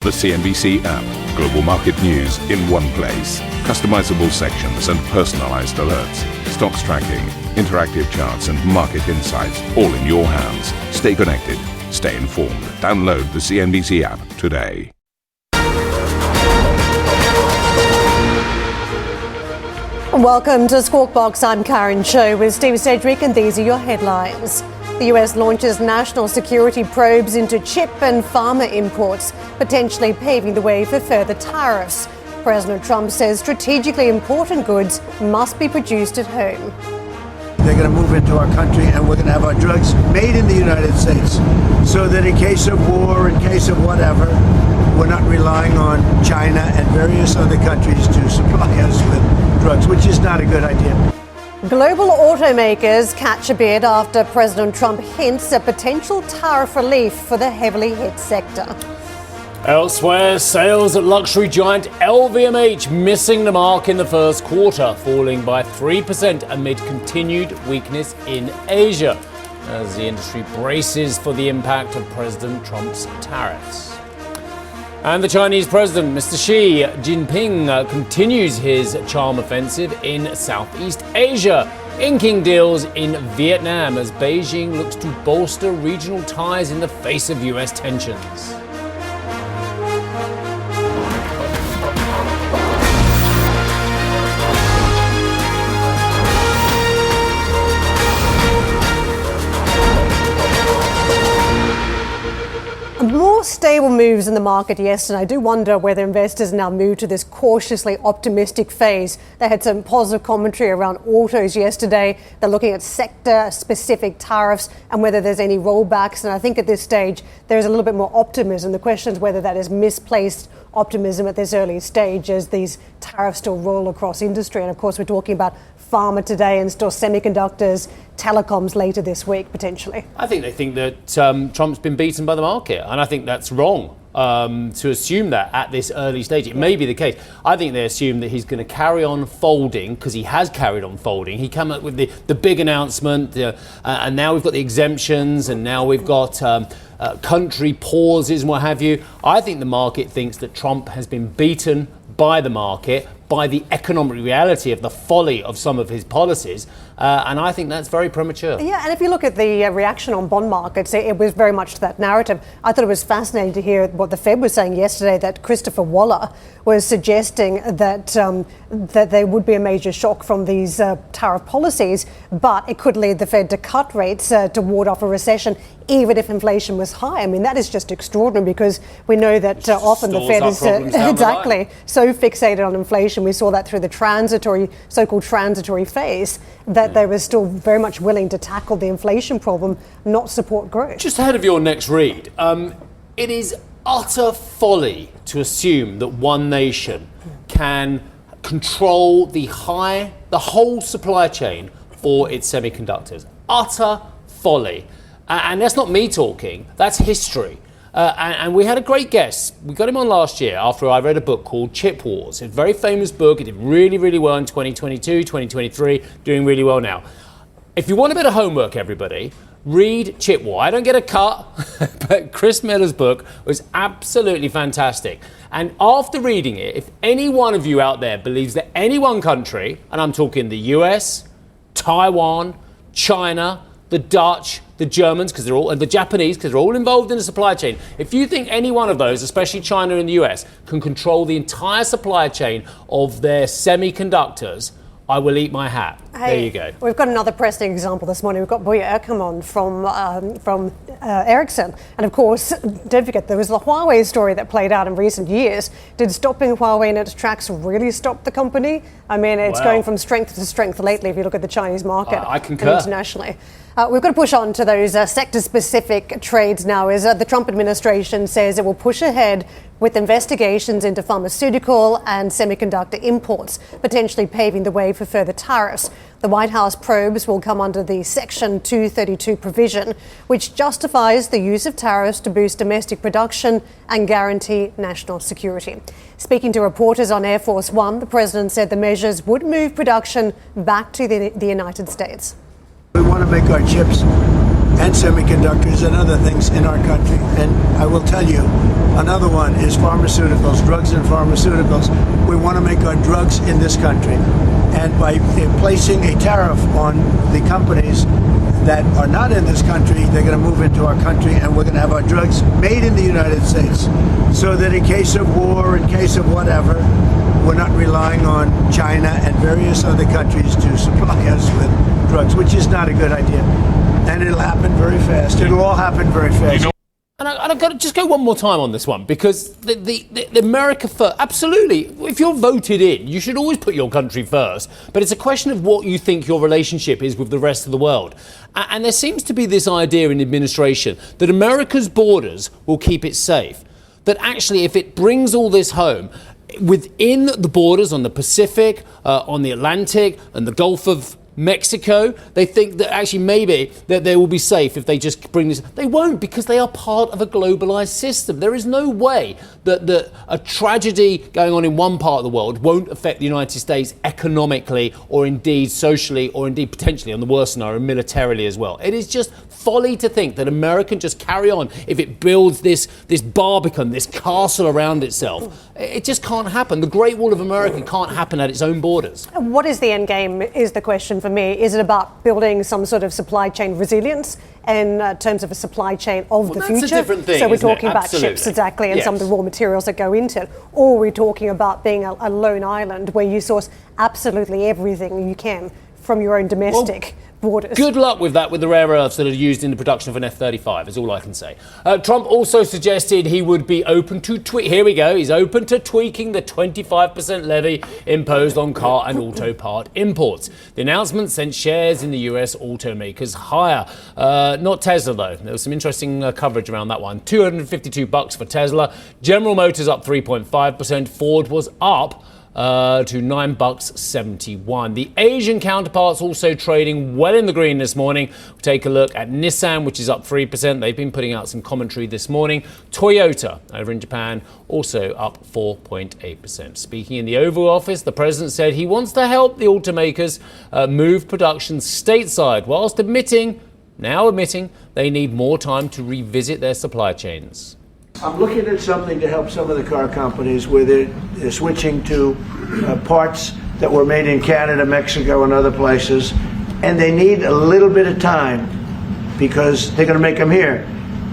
The CNBC app. Global market news in one place. Customizable sections and personalized alerts. Stocks tracking, interactive charts and market insights all in your hands. Stay connected. Stay informed. Download the CNBC app today. Welcome to Squawk Box. I'm Karen Cho with Steve Sedgwick, and these are your headlines. The US launches national security probes into chip and pharma imports, potentially paving the way for further tariffs. President Trump says strategically important goods must be produced at home. They're going to move into our country, and we're going to have our drugs made in the United States, so that in case of war, in case of whatever, we're not relying on China and various other countries to supply us with drugs, which is not a good idea. Global automakers catch a bid after President Trump hints at potential tariff relief for the heavily hit sector. Elsewhere, sales at luxury giant LVMH missing the mark in the first quarter, falling by 3% amid continued weakness in Asia, as the industry braces for the impact of President Trump's tariffs. And the Chinese president, Mr. Xi Jinping, continues his charm offensive in Southeast Asia, inking deals in Vietnam as Beijing looks to bolster regional ties in the face of US tensions. More stable moves in the market yesterday. I do wonder whether investors now move to this cautiously optimistic phase. They had some positive commentary around autos yesterday. They're looking at sector-specific tariffs and whether there's any rollbacks. And I think at this stage, there's a little bit more optimism. The question is whether that is misplaced optimism at this early stage as these tariffs still roll across industry. And of course, we're talking about pharma today and still semiconductors, telecoms later this week, potentially. I think they think that Trump's been beaten by the market, and I think that's wrong to assume that at this early stage. It may be the case. I think they assume that he's going to carry on folding, because he has carried on folding. He came up with the big announcement, and now we've got the exemptions, and now we've got country pauses and what have you. I think the market thinks that Trump has been beaten by the market, by the economic reality of the folly of some of his policies, and I think that's very premature. Yeah, and if you look at the reaction on bond markets, it was very much to that narrative. I thought it was fascinating to hear what the Fed was saying yesterday, that Christopher Waller was suggesting that that there would be a major shock from these tariff policies, but it could lead the Fed to cut rates to ward off a recession, even if inflation was high. I mean, that is just extraordinary, because we know that often the Fed is exactly so fixated on inflation. We saw that through the so-called transitory phase, that they were still very much willing to tackle the inflation problem, not support growth. Just ahead of your next read, it is utter folly to assume that one nation can control the whole supply chain for its semiconductors. Utter folly. And that's not me talking, that's history. And we had a great guest. We got him on last year after I read a book called Chip Wars. It's a very famous book. It did really, really well in 2022, 2023, doing really well now. If you want a bit of homework, everybody, read Chip War. I don't get a cut, but Chris Miller's book was absolutely fantastic. And after reading it, if any one of you out there believes that any one country, and I'm talking the US, Taiwan, China, the Dutch, the Germans, because they're all, and the Japanese, because they're all involved in the supply chain. If you think any one of those, especially China and the US, can control the entire supply chain of their semiconductors, I will eat my hat. Hey, there you go. We've got another pressing example this morning. We've got Boya Erkamon from Ericsson. And of course, don't forget, there was the Huawei story that played out in recent years. Did stopping Huawei in its tracks really stop the company? I mean, it's going from strength to strength lately if you look at the Chinese market I concur. Internationally. We've got to push on to those sector-specific trades now. As the Trump administration says it will push ahead with investigations into pharmaceutical and semiconductor imports, potentially paving the way for further tariffs. The White House probes will come under the Section 232 provision, which justifies the use of tariffs to boost domestic production and guarantee national security. Speaking to reporters on Air Force One, the president said the measures would move production back to the United States. We want to make our chips and semiconductors and other things in our country. And I will tell you, Another one is pharmaceuticals, drugs and pharmaceuticals. We want to make our drugs in this country. And by placing a tariff on the companies that are not in this country, they're going to move into our country, and we're going to have our drugs made in the United States. So that in case of war, in case of whatever, we're not relying on China and various other countries to supply us with drugs, which is not a good idea. And it'll happen very fast. It'll all happen very fast. And I've got to just go one more time on this one, because the America first, absolutely, if you're voted in, you should always put your country first. But it's a question of what you think your relationship is with the rest of the world. And there seems to be this idea in administration that America's borders will keep it safe. That actually, if it brings all this home, within the borders on the Pacific, on the Atlantic and the Gulf of Mexico, they think that actually maybe that they will be safe if they just bring this. They won't, because they are part of a globalized system. There is no way that a tragedy going on in one part of the world won't affect the United States economically, or indeed socially, or indeed potentially, on the worst scenario, militarily as well. It is just folly to think that America can just carry on if it builds this Barbican, this castle around itself. It just can't happen. The Great Wall of America can't happen at its own borders. What is the end game is the question for me. Is it about building some sort of supply chain resilience in terms of a supply chain of the future? That's a different thing, so we're isn't it? talking about Absolutely. ships, exactly, and Yes. some of the raw materials that go into it. Or we're talking about being a lone island where you source absolutely everything you can from your own domestic borders. Good luck with that, with the rare earths that are used in the production of an F-35, is all I can say. Trump also suggested he would be open to here we go, he's open to tweaking the 25% levy imposed on car and auto part imports. The announcement sent shares in the US automakers higher. Not Tesla, though. There was some interesting coverage around that one. $252 for Tesla. General Motors up 3.5%. Ford was up to $9.71. The Asian counterparts also trading well in the green this morning. We'll take a look at Nissan, which is up 3%. They've been putting out some commentary this morning. Toyota over in Japan also up 4.8%. Speaking in the Oval Office, the president said he wants to help the automakers move production stateside, whilst admitting they need more time to revisit their supply chains. I'm looking at something to help some of the car companies where they're switching to parts that were made in Canada, Mexico, and other places, and they need a little bit of time because they're going to make them here.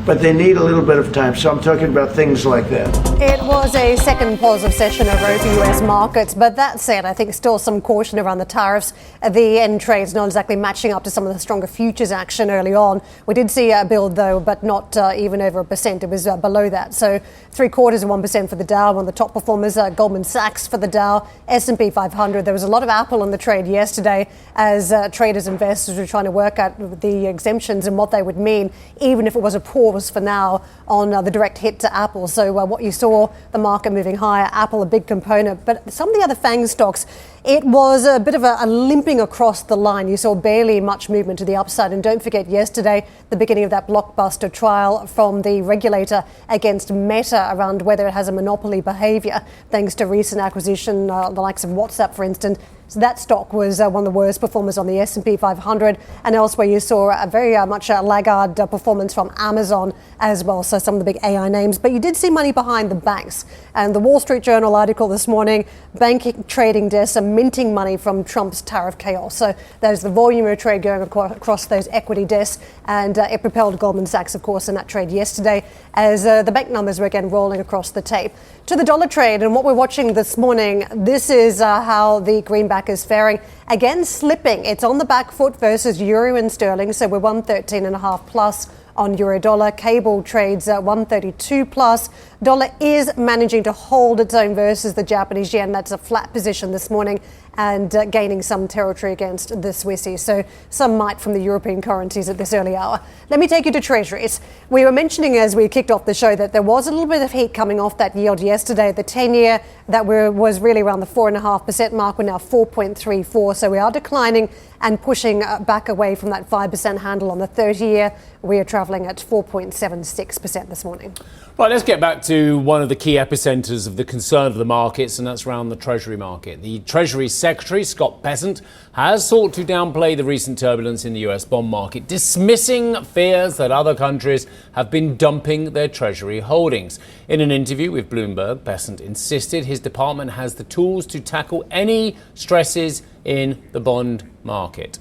But they need a little bit of time, so I'm talking about things like that. It was a second positive session over the US markets, but that said, I think still some caution around the tariffs. The end trade's not exactly matching up to some of the stronger futures action early on. We did see a build, though, but not even over 1%. It was below that. So 0.75% for the Dow. One of the top performers, Goldman Sachs for the Dow, S&P 500. There was a lot of Apple in the trade yesterday as traders, investors were trying to work out the exemptions and what they would mean, even if it was a pause for now on the direct hit to Apple. So what you saw, the market moving higher, Apple a big component, but some of the other FANG stocks, it was a bit of a limping across the line. You saw barely much movement to the upside. And don't forget yesterday, the beginning of that blockbuster trial from the regulator against Meta around whether it has a monopoly behavior, thanks to recent acquisition, the likes of WhatsApp, for instance. So that stock was one of the worst performers on the S&P 500, and elsewhere you saw a very much a laggard performance from Amazon as well, so some of the big AI names. But you did see money behind the banks, and the Wall Street Journal article this morning, banking trading desks are minting money from Trump's tariff chaos. So there's the volume of trade going across those equity desks, and it propelled Goldman Sachs, of course, in that trade yesterday as the bank numbers were again rolling across the tape. To the dollar trade, and what we're watching this morning, this is how the greenback is faring. Again, slipping. It's on the back foot versus euro and sterling, so we're 113.5 plus on euro dollar. Cable trades at 132 plus. Dollar is managing to hold its own versus the Japanese yen. That's a flat position this morning and gaining some territory against the Swissy. So some might from the European currencies at this early hour. Let me take you to treasuries. We were mentioning as we kicked off the show that there was a little bit of heat coming off that yield yesterday. The 10-year that was really around the 4.5% mark. We're now 4.34. So we are declining and pushing back away from that 5% handle on the 30-year. We are travelling at 4.76% this morning. Right, let's get back to one of the key epicenters of the concern of the markets, and that's around the Treasury market. The Treasury Secretary, Scott Bessent, has sought to downplay the recent turbulence in the US bond market, dismissing fears that other countries have been dumping their Treasury holdings. In an interview with Bloomberg, Bessent insisted his department has the tools to tackle any stresses in the bond market.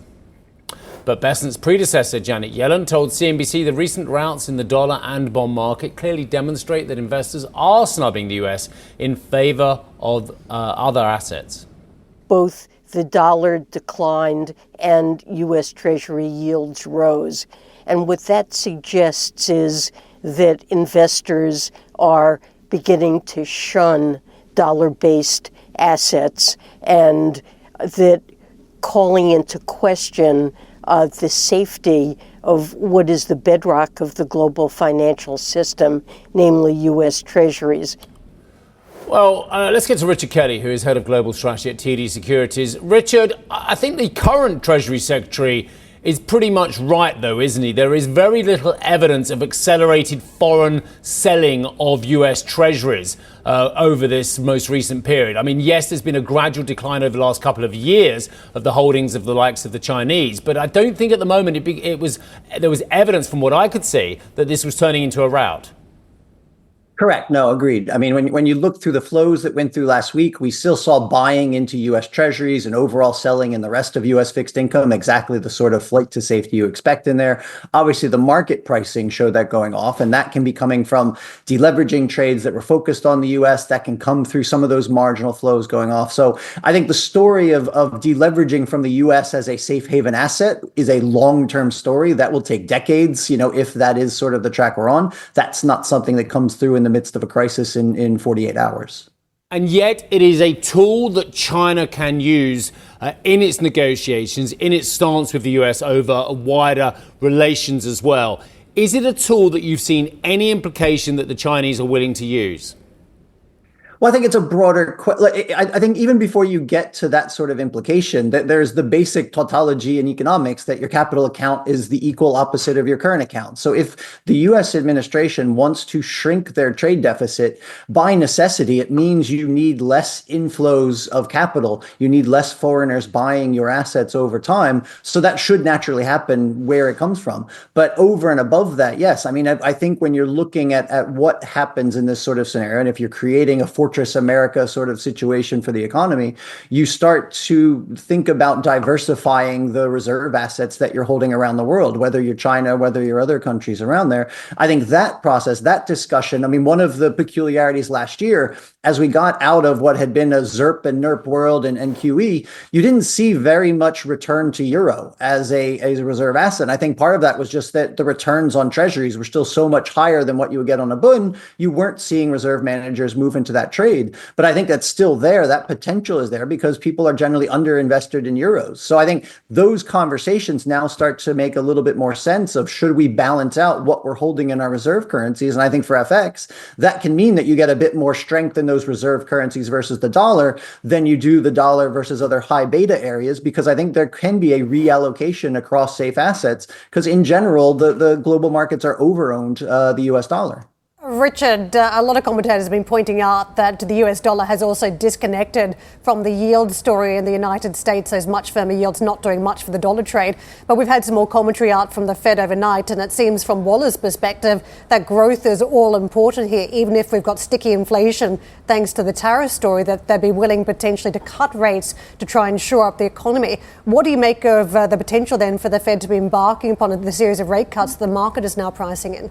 But Bessent's predecessor, Janet Yellen, told CNBC the recent routes in the dollar and bond market clearly demonstrate that investors are snubbing the US in favor of other assets. Both the dollar declined and US Treasury yields rose. And what that suggests is that investors are beginning to shun dollar-based assets, and that calling into question the safety of what is the bedrock of the global financial system, namely U.S. Treasuries. Well, let's get to Richard Kelly, who is head of global strategy at TD Securities. Richard, I think the current Treasury Secretary is pretty much right, though, isn't he? There is very little evidence of accelerated foreign selling of US Treasuries over this most recent period. I mean, yes, there's been a gradual decline over the last couple of years of the holdings of the likes of the Chinese, but I don't think at the moment there was evidence from what I could see that this was turning into a rout. Correct. No, agreed. I mean, when you look through the flows that went through last week, we still saw buying into U.S. Treasuries and overall selling in the rest of U.S. fixed income, exactly the sort of flight to safety you expect in there. Obviously, the market pricing showed that going off, and that can be coming from deleveraging trades that were focused on the U.S. That can come through some of those marginal flows going off. So I think the story of deleveraging from the U.S. as a safe haven asset is a long-term story that will take decades, if that is sort of the track we're on. That's not something that comes through in the midst of a crisis in 48 hours. And yet it is a tool that China can use in its negotiations, in its stance with the US over wider relations as well. Is it a tool that you've seen any implication that the Chinese are willing to use? Well, I think it's a broader. I think even before you get to that sort of implication, that there's the basic tautology in economics that your capital account is the equal opposite of your current account. So if the U.S. administration wants to shrink their trade deficit, by necessity, it means you need less inflows of capital. You need less foreigners buying your assets over time. So that should naturally happen where it comes from. But over and above that, yes, I mean, I think when you're looking at what happens in this sort of scenario, and if you're creating a Fortress America sort of situation for the economy, you start to think about diversifying the reserve assets that you're holding around the world, whether you're China, whether you're other countries around there. I think that process, that discussion, I mean, one of the peculiarities last year, as we got out of what had been a ZERP and NERP world and QE, you didn't see very much return to euro as a reserve asset. And I think part of that was just that the returns on treasuries were still so much higher than what you would get on a bund. You weren't seeing reserve managers move into that trade. But I think that's still there. That potential is there because people are generally underinvested in euros. So I think those conversations now start to make a little bit more sense of should we balance out what we're holding in our reserve currencies. And I think for FX, that can mean that you get a bit more strength in those reserve currencies versus the dollar than you do the dollar versus other high beta areas, because I think there can be a reallocation across safe assets because in general, the global markets are over-owned the US dollar. Richard, a lot of commentators have been pointing out that the US dollar has also disconnected from the yield story in the United States. Those much firmer yields not doing much for the dollar trade. But we've had some more commentary out from the Fed overnight, and it seems from Waller's perspective that growth is all important here. Even if we've got sticky inflation thanks to the tariff story, that they'd be willing potentially to cut rates to try and shore up the economy. What do you make of the potential then for the Fed to be embarking upon the series of rate cuts the market is now pricing in?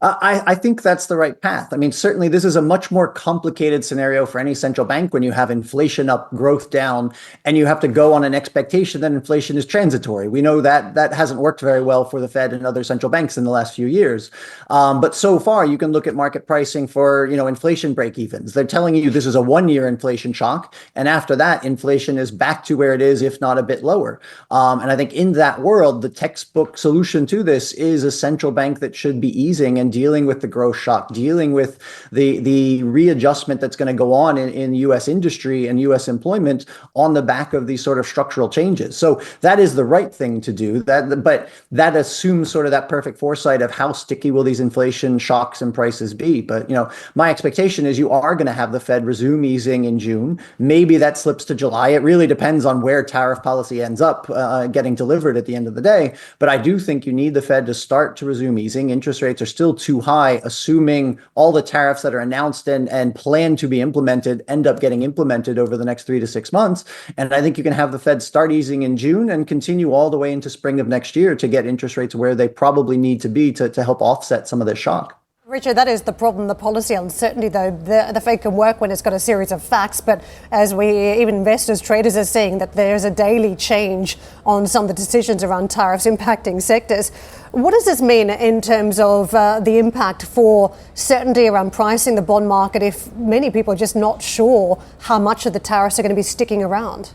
I think that's the right path. I mean, certainly this is a much more complicated scenario for any central bank when you have inflation up, growth down, and you have to go on an expectation that inflation is transitory. We know that that hasn't worked very well for the Fed and other central banks in the last few years. But so far, you can look at market pricing for, inflation break-evens. They're telling you this is a one-year inflation shock. And after that, inflation is back to where it is, if not a bit lower. And I think in that world, the textbook solution to this is a central bank that should be easing and again, dealing with the growth shock, dealing with the readjustment that's going to go on in U.S. industry and U.S. employment on the back of these sort of structural changes. So that is the right thing to do. But that assumes sort of that perfect foresight of how sticky will these inflation shocks and prices be. But, my expectation is you are going to have the Fed resume easing in June. Maybe that slips to July. It really depends on where tariff policy ends up getting delivered at the end of the day. But I do think you need the Fed to start to resume easing. Interest rates are still too high, assuming all the tariffs that are announced and planned to be implemented end up getting implemented over the next 3 to 6 months. And I think you can have the Fed start easing in June and continue all the way into spring of next year to get interest rates where they probably need to be to help offset some of this shock. Richard, that is the problem, the policy uncertainty, though. The Fed can work when it's got a series of facts, but as even investors, traders are seeing that there's a daily change on some of the decisions around tariffs impacting sectors. What does this mean in terms of the impact for certainty around pricing the bond market if many people are just not sure how much of the tariffs are going to be sticking around?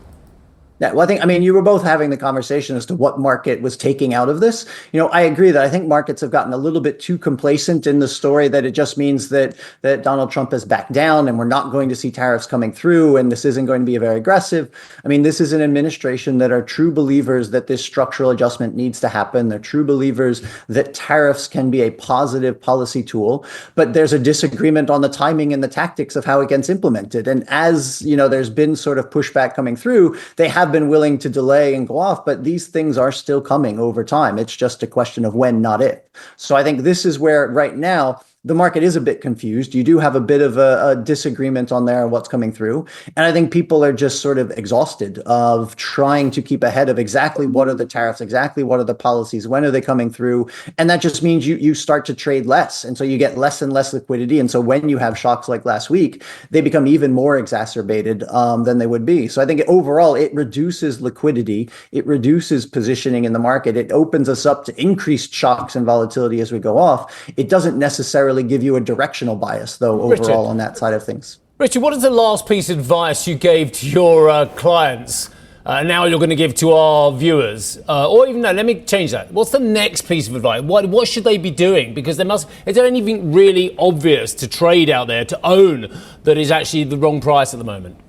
Yeah, well, you were both having the conversation as to what market was taking out of this. I agree that I think markets have gotten a little bit too complacent in the story that it just means that Donald Trump has backed down and we're not going to see tariffs coming through and this isn't going to be very aggressive. This is an administration that are true believers that this structural adjustment needs to happen. They're true believers that tariffs can be a positive policy tool, but there's a disagreement on the timing and the tactics of how it gets implemented. And as there's been sort of pushback coming through, they have been willing to delay and go off, but these things are still coming over time. It's just a question of when, not if. So I think this is where right now the market is a bit confused. You do have a bit of a disagreement on there, what's coming through. And I think people are just sort of exhausted of trying to keep ahead of exactly what are the tariffs, exactly what are the policies, when are they coming through? And that just means you start to trade less. And so you get less and less liquidity. And so when you have shocks like last week, they become even more exacerbated than they would be. So I think overall, it reduces liquidity. It reduces positioning in the market. It opens us up to increased shocks and volatility as we go off. It doesn't necessarily give you a directional bias, though, overall, Richard, on that side of things. Richard, what is the last piece of advice you gave to your clients now you're going to give to our viewers? Or even, no, let me change that. What's the next piece of advice? What should they be doing? Because is there anything really obvious to trade out there, to own, that is actually the wrong price at the moment?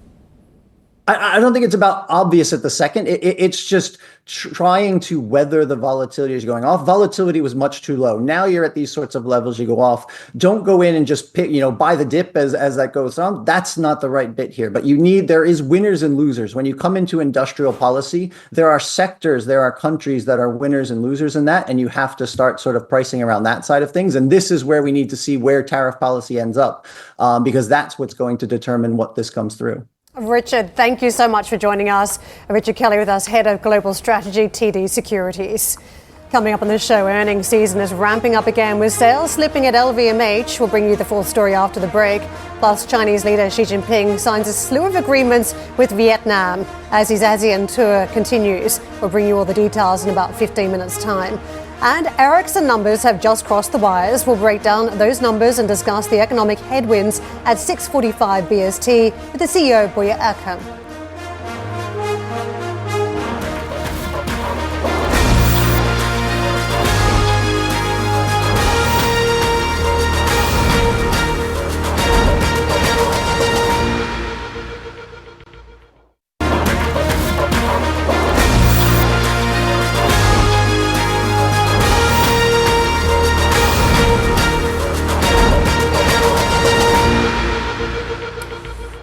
I don't think it's about obvious at the second. It's just trying to weather the volatility as you're going off. Volatility was much too low. Now you're at these sorts of levels, you go off. Don't go in and just pick, buy the dip as that goes on. That's not the right bit here. But there is winners and losers. When you come into industrial policy, there are sectors, there are countries that are winners and losers in that. And you have to start sort of pricing around that side of things. And this is where we need to see where tariff policy ends up, because that's what's going to determine what this comes through. Richard, thank you so much for joining us. Richard Kelly with us, Head of Global Strategy, TD Securities. Coming up on the show, earnings season is ramping up again with sales slipping at LVMH. We'll bring you the full story after the break. Plus, Chinese leader Xi Jinping signs a slew of agreements with Vietnam as his ASEAN tour continues. We'll bring you all the details in about 15 minutes' time. And Ericsson numbers have just crossed the wires. We'll break down those numbers and discuss the economic headwinds at 6:45 BST with the CEO, Börje Ekholm.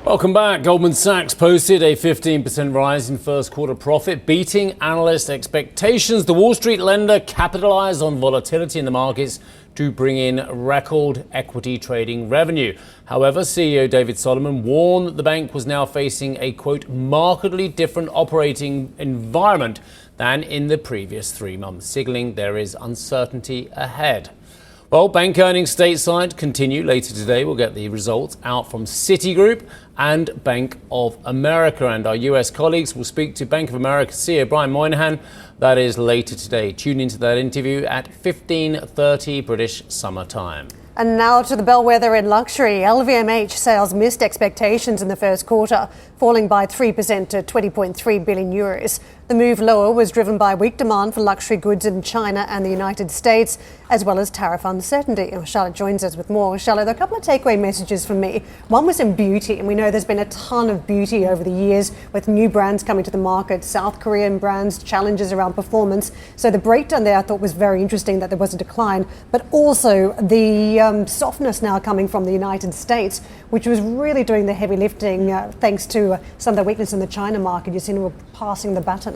Welcome back. Goldman Sachs posted a 15% rise in first quarter profit, beating analyst expectations. The Wall Street lender capitalized on volatility in the markets to bring in record equity trading revenue. However, CEO David Solomon warned that the bank was now facing a, quote, markedly different operating environment than in the previous 3 months, signaling there is uncertainty ahead. Well, bank earnings stateside continue later today. We'll get the results out from Citigroup and Bank of America. And our US colleagues will speak to Bank of America CEO Brian Moynihan. That is later today. Tune into that interview at 15:30 British summer time. And now to the bellwether in luxury. LVMH sales missed expectations in the first quarter, falling by 3% to 20.3 billion euros. The move lower was driven by weak demand for luxury goods in China and the United States, as well as tariff uncertainty. Charlotte joins us with more. Charlotte, there are a couple of takeaway messages from me. One was in beauty, and we know there's been a ton of beauty over the years with new brands coming to the market, South Korean brands, challenges around performance. So the breakdown there I thought was very interesting, that there was a decline, but also the softness now coming from the United States, which was really doing the heavy lifting thanks to some of the weakness in the China market. You seem to be passing the baton.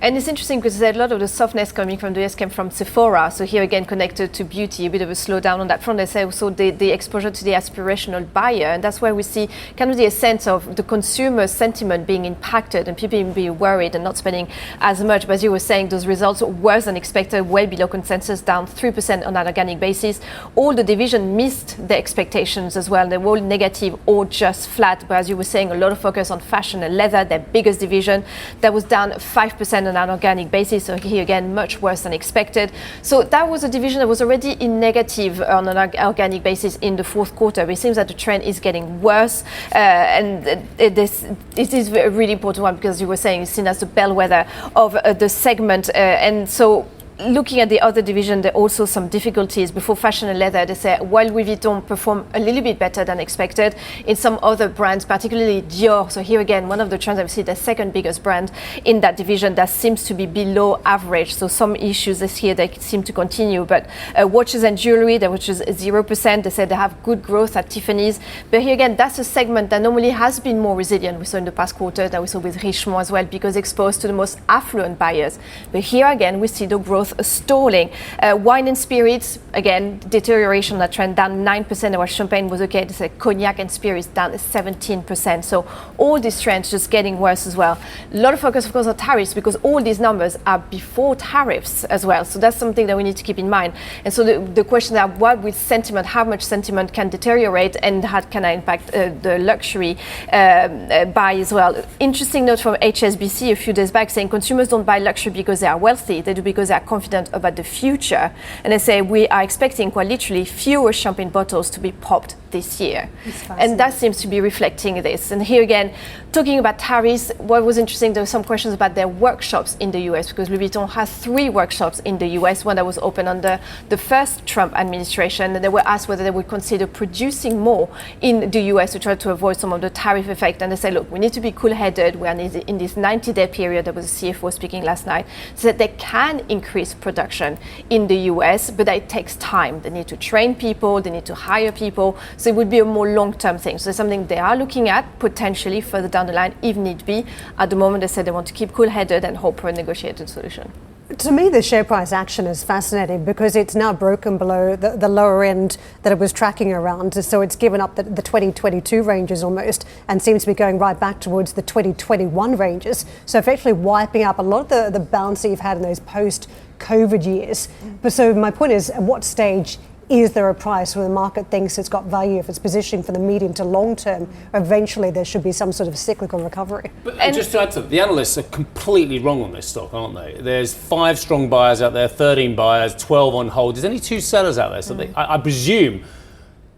And it's interesting because a lot of the softness coming from the US came from Sephora. So here again, connected to beauty, a bit of a slowdown on that front. They say also the exposure to the aspirational buyer. And that's where we see kind of the sense of the consumer sentiment being impacted and people being worried and not spending as much. But as you were saying, those results were worse than expected, well below consensus, down 3% on an organic basis. All the division missed the expectations as well. They were all negative or just flat. But as you were saying, a lot of focus on fashion and leather, their biggest division, that was down 5% on an organic basis, so here again much worse than expected. So that was a division that was already in negative on an organic basis in the fourth quarter. But it seems that the trend is getting worse, and it is a really important one because you were saying it's seen as the bellwether of the segment, and so looking at the other division, there are also some difficulties. Before fashion and leather, they say while Louis Vuitton performed a little bit better than expected, in some other brands, particularly Dior. So here again, one of the trends I see, the second biggest brand in that division, that seems to be below average. So some issues this year that seem to continue. But watches and jewelry, which is 0%, they said they have good growth at Tiffany's. But here again, that's a segment that normally has been more resilient. We saw in the past quarter, that we saw with Richemont as well, because exposed to the most affluent buyers. But here again, we see the growth stalling. Wine and spirits, again, deterioration, that trend down 9%, while champagne was okay. They said cognac and spirits down 17%. So all these trends just getting worse as well. A lot of focus, of course, on tariffs, because all these numbers are before tariffs as well. So that's something that we need to keep in mind. And so the question is, what with sentiment, how much sentiment can deteriorate, and how can I impact the luxury buy as well? Interesting note from HSBC a few days back saying consumers don't buy luxury because they are wealthy, they do because they are confident about the future. And they say we are expecting quite literally fewer champagne bottles to be popped this year. And that seems to be reflecting this. And here again, talking about tariffs, what was interesting, there were some questions about their workshops in the US, because Louis Vuitton has 3 workshops in the US, one that was open under the first Trump administration. And they were asked whether they would consider producing more in the US to try to avoid some of the tariff effect. And they said, look, we need to be cool-headed. We are in this 90-day period. There was a CFO speaking last night, so that they can increase production in the US, but it takes time. They need to train people, they need to hire people. So it would be a more long-term thing. So it's something they are looking at potentially further down the line if need be. At the moment, they said they want to keep cool-headed and hope for a negotiated solution. To me, the share price action is fascinating because it's now broken below the lower end that it was tracking around. So it's given up the 2022 ranges almost and seems to be going right back towards the 2021 ranges. So effectively wiping up a lot of the bounce that you've had in those post-COVID years. But so my point is, at what stage is there a price where the market thinks it's got value, if it's positioning for the medium to long term? Eventually there should be some sort of cyclical recovery. But just to add to that, the analysts are completely wrong on this stock, aren't they? There's 5 strong buyers out there, 13 buyers, 12 on hold. There's only 2 sellers out there. So I presume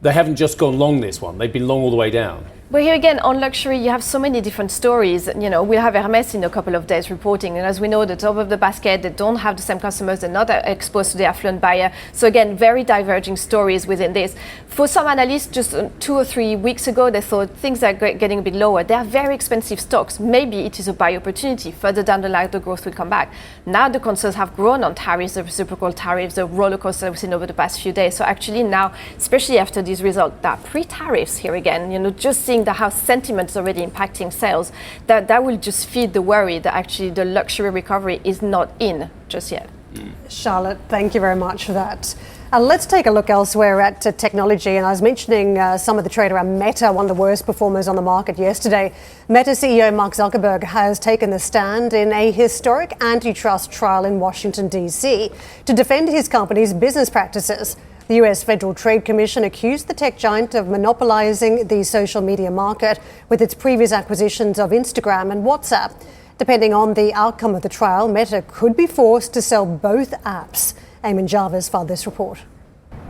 they haven't just gone long this one. They've been long all the way down. But here again, on luxury, you have so many different stories. You know, we'll have Hermès in a couple of days reporting. And as we know, the top of the basket, they don't have the same customers. They're not exposed to the affluent buyer. So again, very diverging stories within this. For some analysts, just 2 or 3 weeks ago, they thought things are getting a bit lower. They are very expensive stocks. Maybe it is a buy opportunity. Further down the line, the growth will come back. Now the concerns have grown on tariffs, the reciprocal tariffs, the roller coaster we've seen over the past few days. So actually now, especially after these results, that pre-tariffs here again, you know, just seeing how sentiment is already impacting sales, that will just feed the worry that actually the luxury recovery is not in just yet. Charlotte, thank you very much for that. Let's take a look elsewhere at technology. And I was mentioning some of the trade around Meta, one of the worst performers on the market yesterday. Meta CEO Mark Zuckerberg has taken the stand in a historic antitrust trial in Washington, D.C. to defend his company's business practices. The US Federal Trade Commission accused the tech giant of monopolizing the social media market with its previous acquisitions of Instagram and WhatsApp. Depending on the outcome of the trial, Meta could be forced to sell both apps. Eamon Jarvis filed this report.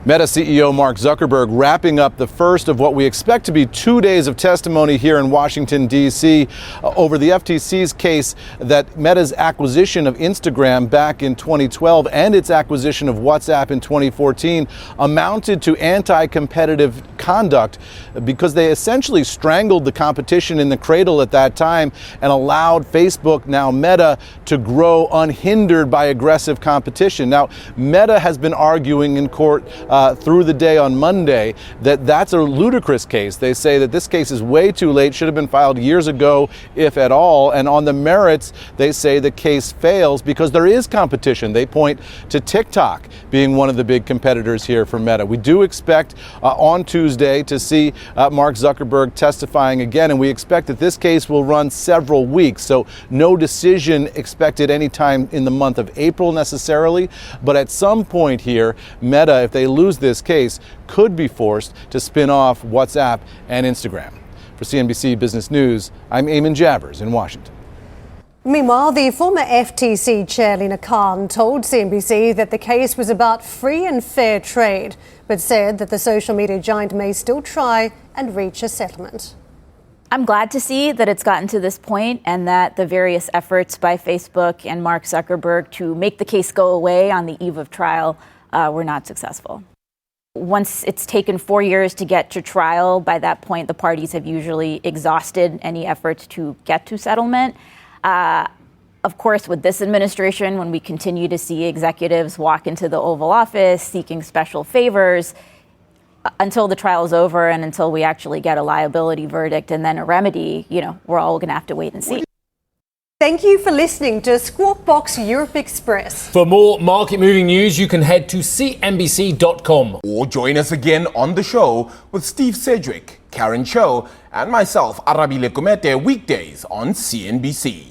Meta CEO Mark Zuckerberg wrapping up the first of what we expect to be 2 days of testimony here in Washington, D.C. Over the FTC's case that Meta's acquisition of Instagram back in 2012 and its acquisition of WhatsApp in 2014 amounted to anti-competitive conduct because they essentially strangled the competition in the cradle at that time and allowed Facebook, now Meta, to grow unhindered by aggressive competition. Now, Meta has been arguing in court through the day on Monday that that's a ludicrous case. They say that this case is way too late, should have been filed years ago, if at all. And on the merits, they say the case fails because there is competition. They point to TikTok being one of the big competitors here for Meta. We do expect on Tuesday to see Mark Zuckerberg testifying again, and we expect that this case will run several weeks. So no decision expected anytime in the month of April necessarily, but at some point here, Meta, if they lose this case, could be forced to spin off WhatsApp and Instagram. For CNBC Business News, I'm Eamon Javers in Washington. Meanwhile, the former FTC chair Lina Khan told CNBC that the case was about free and fair trade, but said that the social media giant may still try and reach a settlement. I'm glad to see that it's gotten to this point and that the various efforts by Facebook and Mark Zuckerberg to make the case go away on the eve of trial were not successful. Once it's taken 4 years to get to trial, by that point, the parties have usually exhausted any efforts to get to settlement. Of course, with this administration, when we continue to see executives walk into the Oval Office seeking special favors, until the trial is over and until we actually get a liability verdict and then a remedy, we're all going to have to wait and see. Thank you for listening to Squawk Box Europe Express. For more market-moving news, you can head to cnbc.com. Or join us again on the show with Steve Sedgwick, Karen Cho, and myself, Arabile Kumete, weekdays on CNBC.